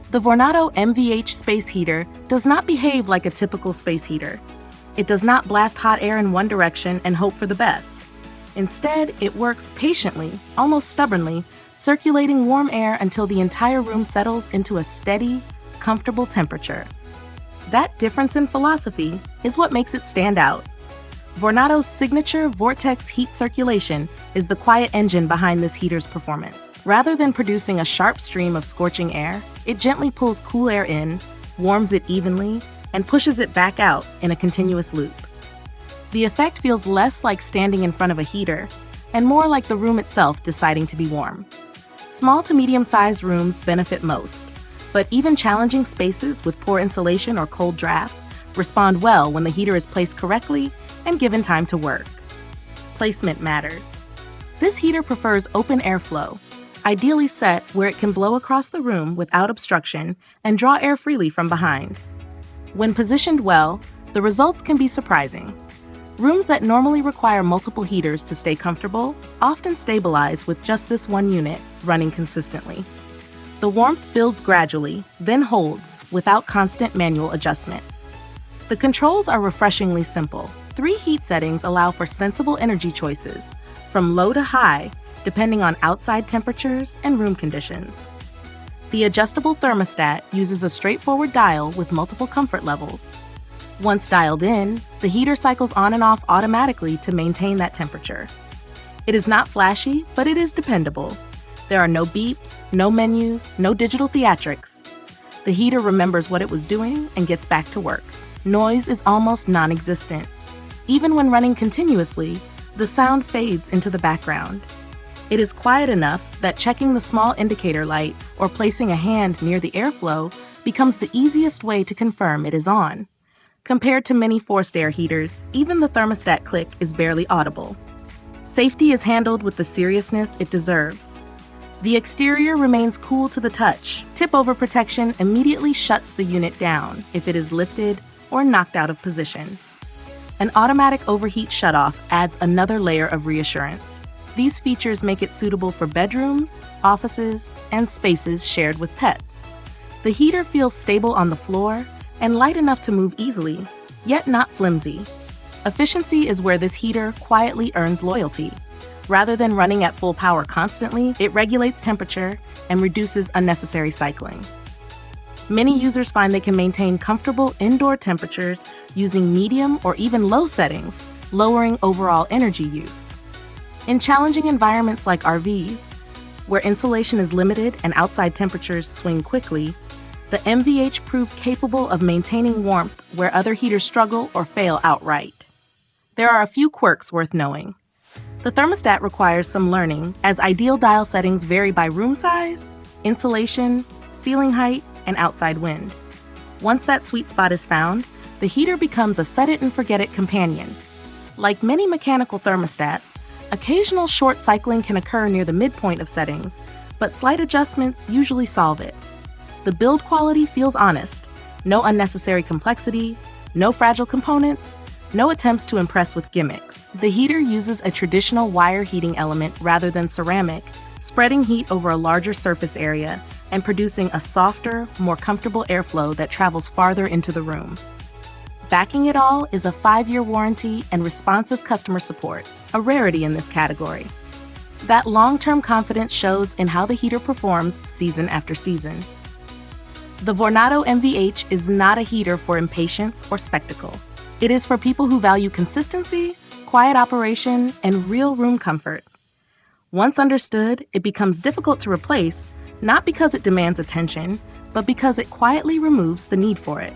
The Vornado MVH space heater does not behave like a typical space heater. It does not blast hot air in one direction and hope for the best. Instead, it works patiently, almost stubbornly, circulating warm air until the entire room settles into a steady, comfortable temperature. That difference in philosophy is what makes it stand out. Vornado's signature Vortex Heat Circulation is the quiet engine behind this heater's performance. Rather than producing a sharp stream of scorching air, it gently pulls cool air in, warms it evenly, and pushes it back out in a continuous loop. The effect feels less like standing in front of a heater and more like the room itself deciding to be warm. Small to medium-sized rooms benefit most, but even challenging spaces with poor insulation or cold drafts respond well when the heater is placed correctly and given time to work. Placement matters. This heater prefers open airflow, ideally set where it can blow across the room without obstruction and draw air freely from behind. When positioned well, the results can be surprising. Rooms that normally require multiple heaters to stay comfortable often stabilize with just this one unit running consistently. The warmth builds gradually, then holds without constant manual adjustment. The controls are refreshingly simple. 3 heat settings allow for sensible energy choices, from low to high, depending on outside temperatures and room conditions. The adjustable thermostat uses a straightforward dial with multiple comfort levels. Once dialed in, the heater cycles on and off automatically to maintain that temperature. It is not flashy, but it is dependable. There are no beeps, no menus, no digital theatrics. The heater remembers what it was doing and gets back to work. Noise is almost non-existent. Even when running continuously, the sound fades into the background. It is quiet enough that checking the small indicator light or placing a hand near the airflow becomes the easiest way to confirm it is on. Compared to many forced air heaters, even the thermostat click is barely audible. Safety is handled with the seriousness it deserves. The exterior remains cool to the touch. Tip-over protection immediately shuts the unit down if it is lifted or knocked out of position. An automatic overheat shutoff adds another layer of reassurance. These features make it suitable for bedrooms, offices, and spaces shared with pets. The heater feels stable on the floor and light enough to move easily, yet not flimsy. Efficiency is where this heater quietly earns loyalty. Rather than running at full power constantly, it regulates temperature and reduces unnecessary cycling. Many users find they can maintain comfortable indoor temperatures using medium or even low settings, lowering overall energy use. In challenging environments like RVs, where insulation is limited and outside temperatures swing quickly, the MVH proves capable of maintaining warmth where other heaters struggle or fail outright. There are a few quirks worth knowing. The thermostat requires some learning, as ideal dial settings vary by room size, insulation, ceiling height, and outside wind. Once that sweet spot is found, the heater becomes a set-it-and-forget-it companion. Like many mechanical thermostats, occasional short cycling can occur near the midpoint of settings, but slight adjustments usually solve it. The build quality feels honest. No unnecessary complexity, no fragile components, no attempts to impress with gimmicks. The heater uses a traditional wire heating element rather than ceramic, spreading heat over a larger surface area and producing a softer, more comfortable airflow that travels farther into the room. Backing it all is a 5-year warranty and responsive customer support, a rarity in this category. That long-term confidence shows in how the heater performs season after season. The Vornado MVH is not a heater for impatience or spectacle. It is for people who value consistency, quiet operation, and real room comfort. Once understood, it becomes difficult to replace, not because it demands attention, but because it quietly removes the need for it.